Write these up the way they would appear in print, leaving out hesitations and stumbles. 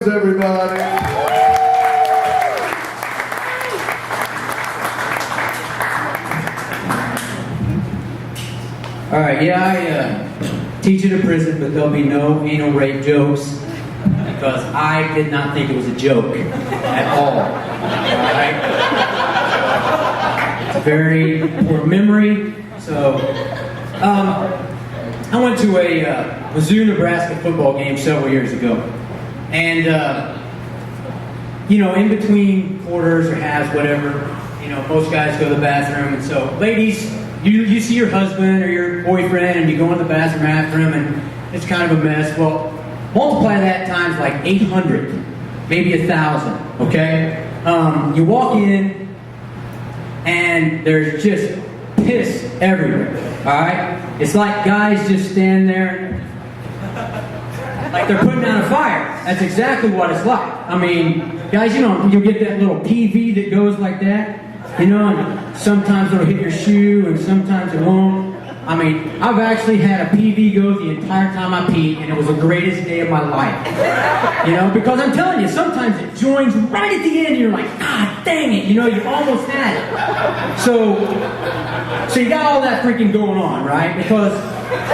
Everybody. All right, yeah, I teach at a prison, but there'll be no anal rape jokes because I did not think it was a joke at all. All right? It's a very poor memory. So, I went to a Mizzou, Nebraska football game several years ago. And, in between quarters or halves, whatever, most guys go to the bathroom. And so, ladies, you see your husband or your boyfriend and you go in the bathroom after him and it's kind of a mess. Well, multiply that times like 800, maybe 1,000, okay? You walk in and there's just piss everywhere, all right? It's like guys just stand there like they're putting out a fire. That's exactly what it's like. I mean, guys, you'll get that little PV that goes like that, and sometimes it'll hit your shoe and sometimes it won't. I mean, I've actually had a PV go the entire time I peed, and it was the greatest day of my life. Because I'm telling you, sometimes it joins right at the end, and you're like, God dang it, you almost had it. So you got all that freaking going on, right? Because,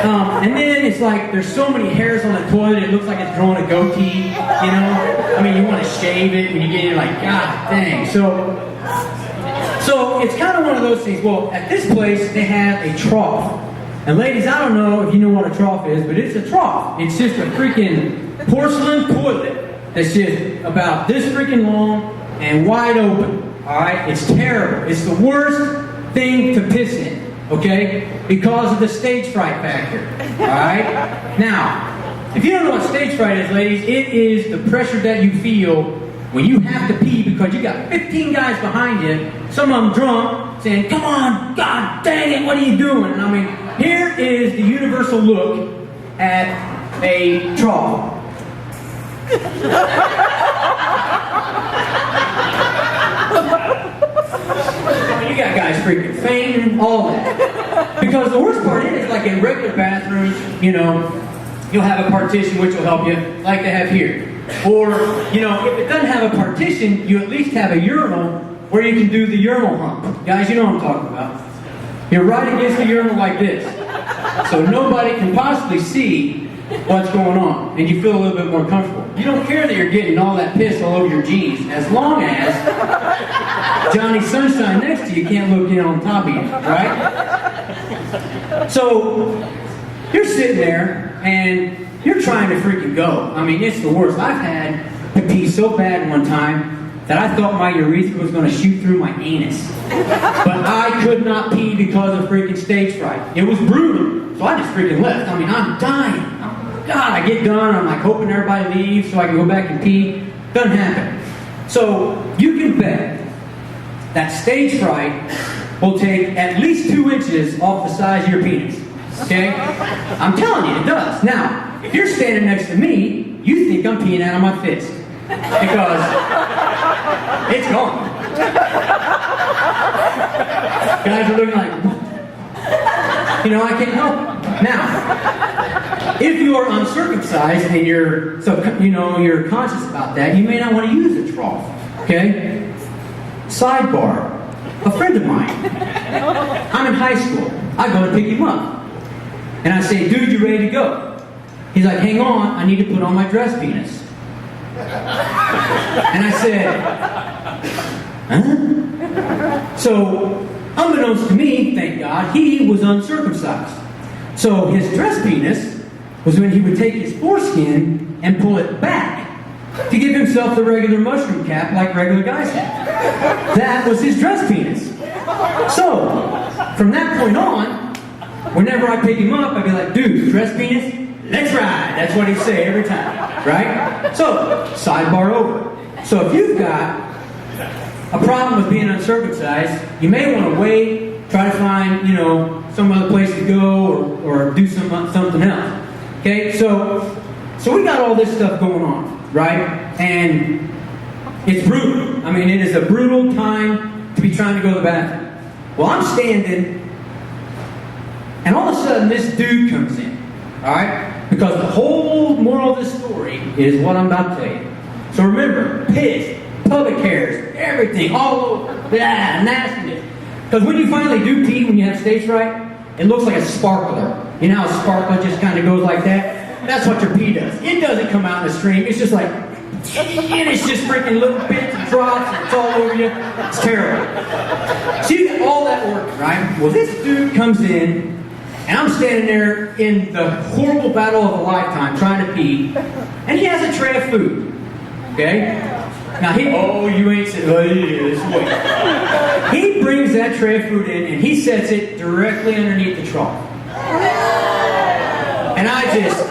and then it's like there's so many hairs on the toilet, it looks like it's growing a goatee, I mean, you want to shave it when you get in, like, God dang. So it's kind of one of those things. Well, at this place, they have a trough. And ladies, I don't know if you know what a trough is, but it's a trough. It's just a freaking porcelain toilet that's just about this freaking long and wide open. All right? It's terrible. It's the worst thing to piss in, okay? Because of the stage fright factor. All right? Now, if you don't know what stage fright is, ladies, it is the pressure that you feel when you have to pee because you got 15 guys behind you, some of them drunk, saying, come on, God dang it, what are you doing? And I mean, here is the universal look at a trough. You got guys freaking fainting, all that. Because the worst part is, like in regular bathrooms, you'll have a partition which will help you, like they have here. Or, if it doesn't have a partition, you at least have a urinal where you can do the urinal hump. Guys, you know what I'm talking about. You're right against the urinal like this. So nobody can possibly see what's going on. And you feel a little bit more comfortable. You don't care that you're getting all that piss all over your jeans, as long as Johnny Sunshine next to you can't look in on top of you, right? So, you're sitting there, and you're trying to freaking go. I mean, it's the worst. I've had to pee so bad one time that I thought my urethra was going to shoot through my anus. But I could not pee because of freaking stage fright. It was brutal. So I just freaking left. I mean, I'm dying. God, I get done. I'm like hoping everybody leaves so I can go back and pee. Doesn't happen. So you can bet that stage fright will take at least 2 inches off the size of your penis. Okay? I'm telling you, it does. Now, if you're standing next to me, you think I'm peeing out of my fist. Because it's gone. Guys are looking like, I can't help it. Now, if you're uncircumcised and you're conscious about that, you may not want to use a trough. Okay? Sidebar. A friend of mine, I'm in high school. I go to pick him up. And I say, dude, you ready to go? He's like, hang on, I need to put on my dress penis. And I said, huh? So, unbeknownst to me, thank God, he was uncircumcised. So his dress penis was when he would take his foreskin and pull it back to give himself the regular mushroom cap like regular guys have. That was his dress penis. So, from that point on, whenever I pick him up, I'd be like, dude, dress penis? Let's ride. That's what he'd say every time, right? So, sidebar over. So if you've got a problem with being uncircumcised, you may want to wait, try to find, some other place to go or do something else. Okay? So we got all this stuff going on, right? And it's brutal. I mean, it is a brutal time to be trying to go to the bathroom. Well, I'm standing, and all of a sudden this dude comes in, all right? Because the whole moral of this story is what I'm about to tell you. So remember, piss, pubic hairs, everything, all over, nastiness. Because when you finally do pee, when you have stage fright, it looks like a sparkler. You know how a sparkler just kind of goes like that? That's what your pee does. It doesn't come out in a stream. It's just like, and it's just freaking little bits and drops, and it's all over you. It's terrible. So you get all that work, right? Well, this dude comes in, and I'm standing there in the horrible battle of a lifetime trying to pee, and he has a tray of food. Okay? Now you ain't sitting, wait. He brings that tray of food in and he sets it directly underneath the trough. And I just,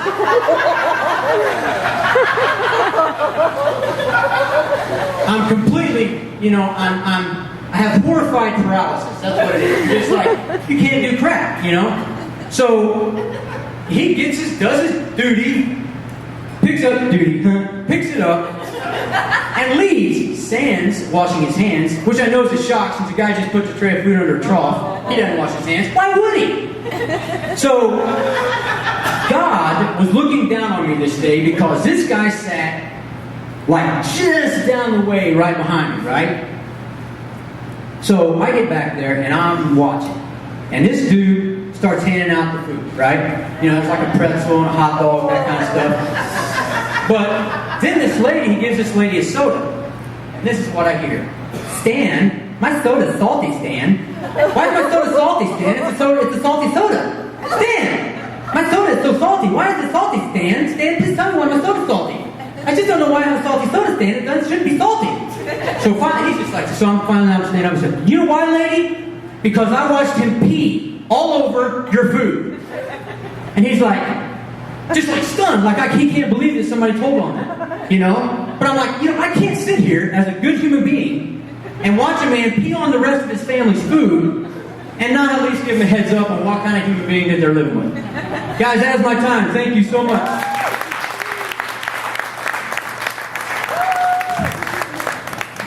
I'm completely, I have horrified paralysis. That's what it is. Just like, you can't do crap, So, he does his duty, picks up the duty, picks it up, and leaves, stands washing his hands, which I know is a shock since the guy just put the tray of food under a trough. He doesn't wash his hands. Why would he? So, God was looking down on me this day because this guy sat like just down the way right behind me, right? So I get back there and I'm watching. And this dude starts handing out the food, right? It's like a pretzel and a hot dog, that kind of stuff. But then he gives this lady a soda. And this is what I hear. Stan, my soda's salty, Stan. Why is my soda salty, Stan? It's a salty soda. Stan, my soda is so salty. Why is it salty, Stan? Stan, just tell me why my soda's salty. I just don't know why I have a salty soda, Stan. It shouldn't be salty. So finally, he's just like, so I'm finally standing up and said, you know why, lady? Because I watched him pee all over your food. And he's like, just like stunned, like he can't believe that somebody told on him, But I'm like, I can't sit here as a good human being and watch a man pee on the rest of his family's food and not at least give him a heads up on what kind of human being that they're living with. Guys, that is my time. Thank you so much.